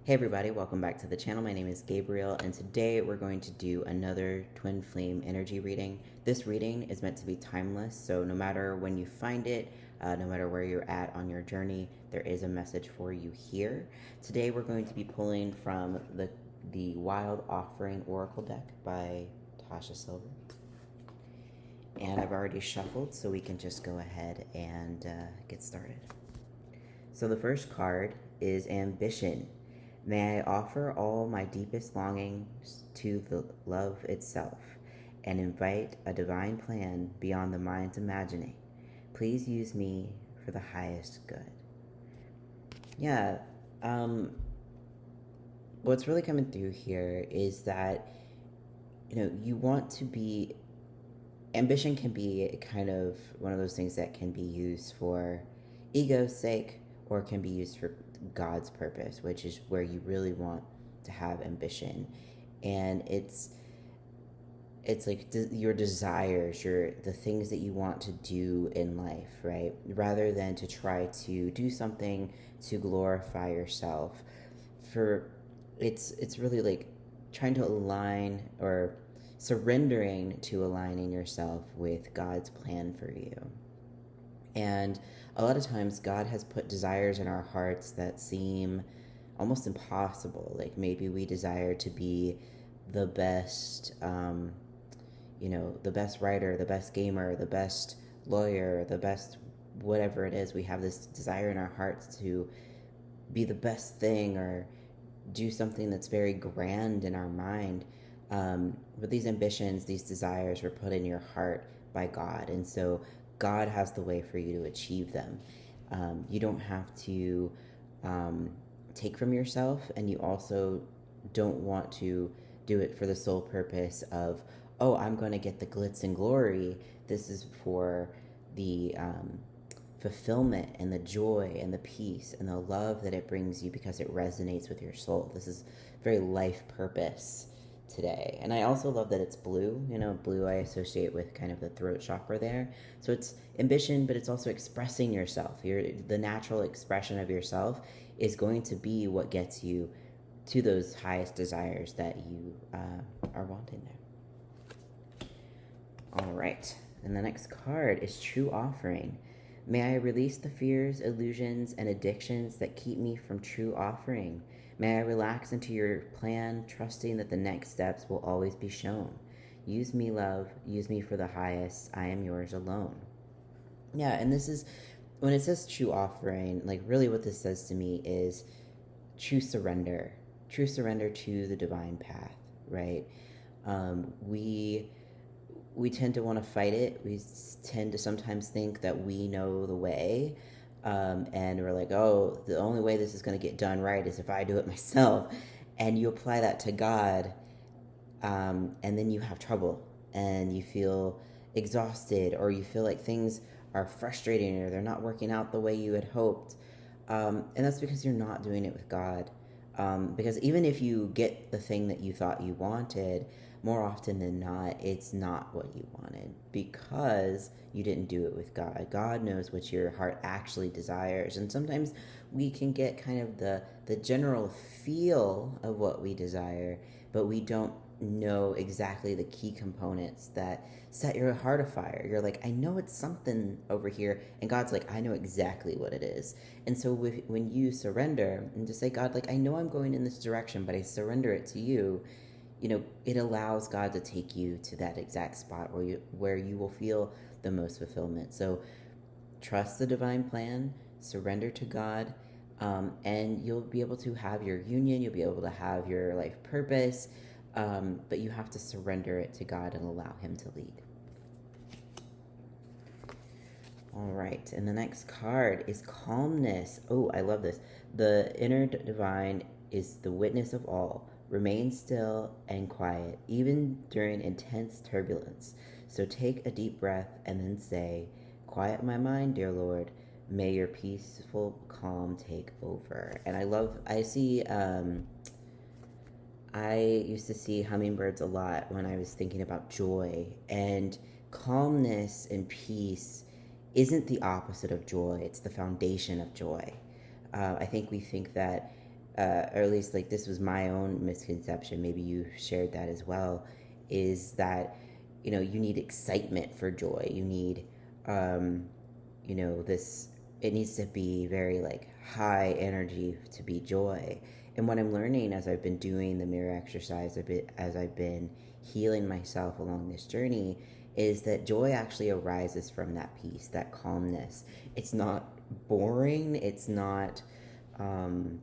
Hey everybody, welcome back to the channel. My name is Gabriel, and today we're going to do another twin flame energy reading. This reading is meant to be timeless, so no matter when you find it, no matter where you're at on your journey, there is a message for you here. Today we're going to be pulling from the Wild Offering Oracle deck by Tasha Silver. And I've already shuffled, so we can just go ahead and get started. So the first card is Ambition. May I offer all my deepest longings to the love itself and invite a divine plan beyond the mind's imagining. Please use me for the highest good. Yeah, what's really coming through here is that, you want to be, ambition can be kind of one of those things that can be used for ego's sake or can be used for God's purpose, which is where you really want to have ambition. And it's like your desires, the things that you want to do in life, right? Rather than to try to do something to glorify yourself. It's really like trying to align or surrendering to aligning yourself with God's plan for you. And a lot of times God has put desires in our hearts that seem almost impossible. Like maybe we desire to be the best, the best writer, the best gamer, the best lawyer, the best whatever it is. We have this desire in our hearts to be the best thing or do something that's very grand in our mind. But these ambitions, these desires were put in your heart by God. And so God has the way for you to achieve them. You don't have to take from yourself, and you also don't want to do it for the sole purpose of, oh, I'm going to get the glitz and glory. This is for the fulfillment and the joy and the peace and the love that it brings you because it resonates with your soul. This is very life purpose today. And I also love that it's blue. Blue I associate with kind of the throat chakra there. So it's ambition, but it's also expressing yourself. The natural expression of yourself is going to be what gets you to those highest desires that you are wanting there. All right. And the next card is True Offering. May I release the fears, illusions, and addictions that keep me from true offering. May I relax into your plan, trusting that the next steps will always be shown. Use me, love. Use me for the highest. I am yours alone. Yeah, and this is, when it says true offering, like really what this says to me is true surrender. True surrender to the divine path, right? We tend to want to fight it. We tend to sometimes think that we know the way. And we're like, oh, the only way this is going to get done right is if I do it myself. And you apply that to God, and then you have trouble and you feel exhausted, or you feel like things are frustrating or they're not working out the way you had hoped. And that's because you're not doing it with God. Because even if you get the thing that you thought you wanted, more often than not, it's not what you wanted because you didn't do it with God. God knows what your heart actually desires. And sometimes we can get kind of the general feel of what we desire, but we don't know exactly the key components that set your heart afire. You're like, I know it's something over here. And God's like, I know exactly what it is. And so when you surrender and just say, God, like, I know I'm going in this direction, but I surrender it to you, it allows God to take you to that exact spot where you will feel the most fulfillment. So trust the divine plan, surrender to God, and you'll be able to have your union, you'll be able to have your life purpose, but you have to surrender it to God and allow Him to lead. All right, and the next card is Calmness. Oh, I love this. The inner divine is the witness of all. Remain still and quiet, even during intense turbulence. So take a deep breath and then say, quiet my mind, dear Lord. May your peaceful calm take over. And I used to see hummingbirds a lot when I was thinking about joy. And calmness and peace isn't the opposite of joy. It's the foundation of joy. I think we think that or at least like this was my own misconception, maybe you shared that as well, is that, you need excitement for joy. You need, this, it needs to be very like high energy to be joy. And what I'm learning as I've been doing the mirror exercise a bit, as I've been healing myself along this journey, is that joy actually arises from that peace, that calmness. It's not boring. It's not, um,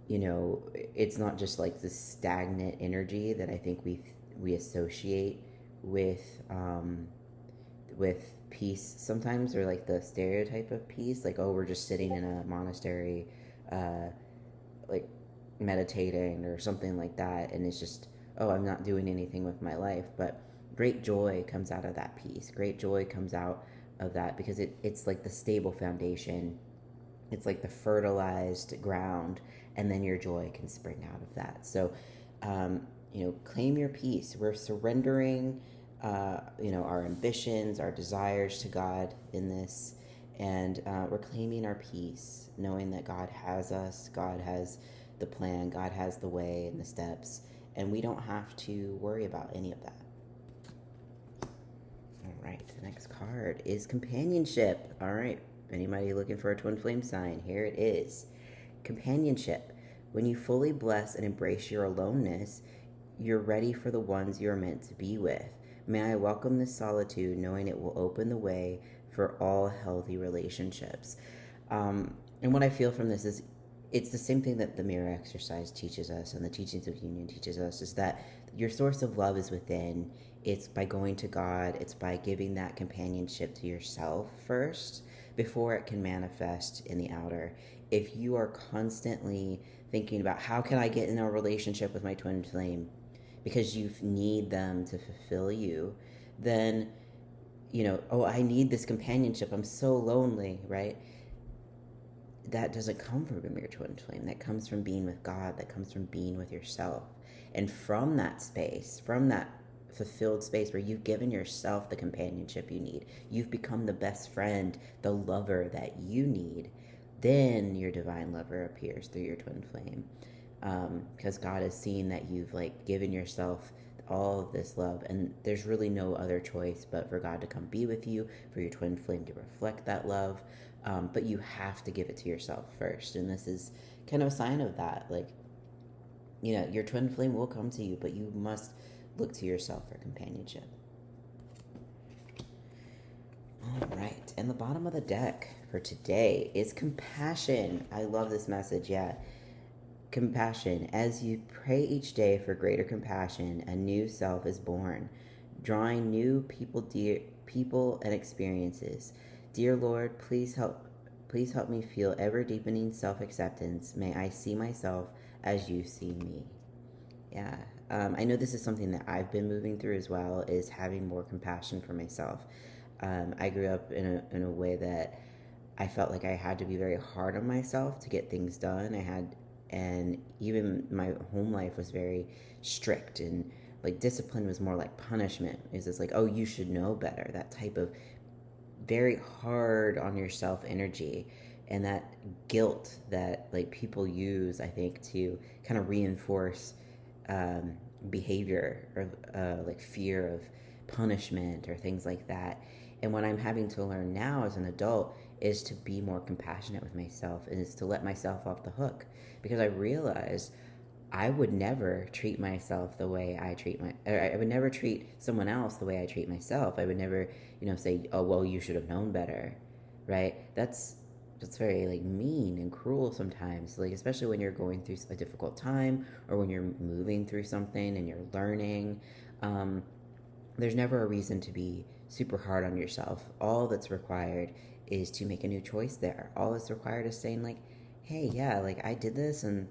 it's not just like this stagnant energy that I think we associate with peace sometimes, or like the stereotype of peace, like, oh, we're just sitting in a monastery, like meditating or something like that, and it's just, oh, I'm not doing anything with my life. But great joy comes out of that peace. Great joy comes out of that because it's like the stable foundation. It's like the fertilized ground, and then your joy can spring out of that. So, claim your peace. We're surrendering, our ambitions, our desires to God in this, and we're claiming our peace, knowing that God has us, God has the plan, God has the way and the steps, and we don't have to worry about any of that. All right, the next card is companionship. All right, anybody looking for a twin flame sign? Here it is. Companionship. When you fully bless and embrace your aloneness, you're ready for the ones you're meant to be with. May I welcome this solitude, knowing it will open the way for all healthy relationships. And what I feel from this is it's the same thing that the mirror exercise teaches us and the teachings of union teaches us, is that your source of love is within. It's by going to God. It's by giving that companionship to yourself first before it can manifest in the outer. If you are constantly thinking about how can I get in a relationship with my twin flame because you need them to fulfill you, then, oh, I need this companionship. I'm so lonely, right? That doesn't come from your twin flame. That comes from being with God. That comes from being with yourself. And from that space, from that fulfilled space where you've given yourself the companionship you need, you've become the best friend, the lover that you need, then your divine lover appears through your twin flame. Because God has seen that you've like given yourself all of this love, and there's really no other choice but for God to come be with you, for your twin flame to reflect that love. But you have to give it to yourself first, and this is kind of a sign of that. Like, your twin flame will come to you, but you must look to yourself for companionship. All right, and the bottom of the deck for today is compassion. I love this message. Yeah. Compassion. As you pray each day for greater compassion, a new self is born, drawing new people and experiences. Dear Lord, please help me feel ever deepening self-acceptance. May I see myself as you see me. Yeah. I know this is something that I've been moving through as well, is having more compassion for myself. I grew up in a way that I felt like I had to be very hard on myself to get things done. And even my home life was very strict, and like discipline was more like punishment. It's just like, oh, you should know better. That type of very hard on yourself energy, and that guilt that like people use, I think, to kind of reinforce behavior, or like fear of punishment or things like that. And what I'm having to learn now as an adult is to be more compassionate with myself, and is to let myself off the hook, because I realized I would never treat myself the way I would never treat someone else the way I treat myself. I would never, say, oh, well, you should have known better, right? That's very like mean and cruel sometimes, like especially when you're going through a difficult time, or when you're moving through something and you're learning. There's never a reason to be super hard on yourself. All that's required is to make a new choice there. All that's required is saying like, hey, yeah, like I did this, and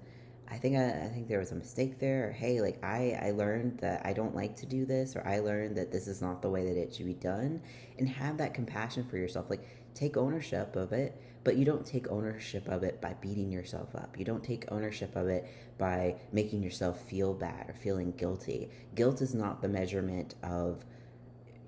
I think there was a mistake there. Or, hey, like I learned that I don't like to do this, or I learned that this is not the way that it should be done. And have that compassion for yourself. Like, take ownership of it, but you don't take ownership of it by beating yourself up. You don't take ownership of it by making yourself feel bad or feeling guilty. Guilt is not the measurement of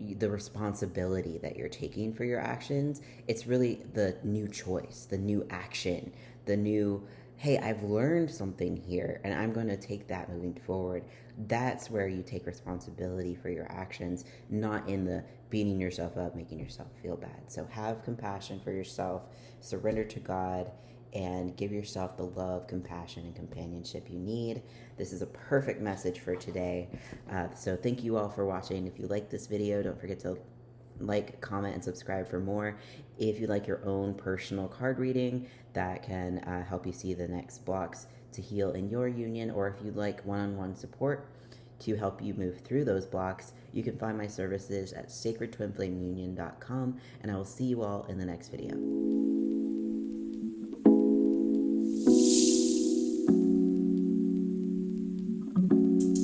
the responsibility that you're taking for your actions. It's really the new choice, the new action, the new hey, I've learned something here and I'm going to take that moving forward. That's where you take responsibility for your actions, not in the beating yourself up, making yourself feel bad. So have compassion for yourself, surrender to God, and give yourself the love, compassion, and companionship you need. This is a perfect message for today. So thank you all for watching. If you like this video, don't forget to like, comment, and subscribe for more. If you like your own personal card reading that can help you see the next blocks to heal in your union, or if you'd like one-on-one support to help you move through those blocks, you can find my services at sacredtwinflameunion.com, and I will see you all in the next video.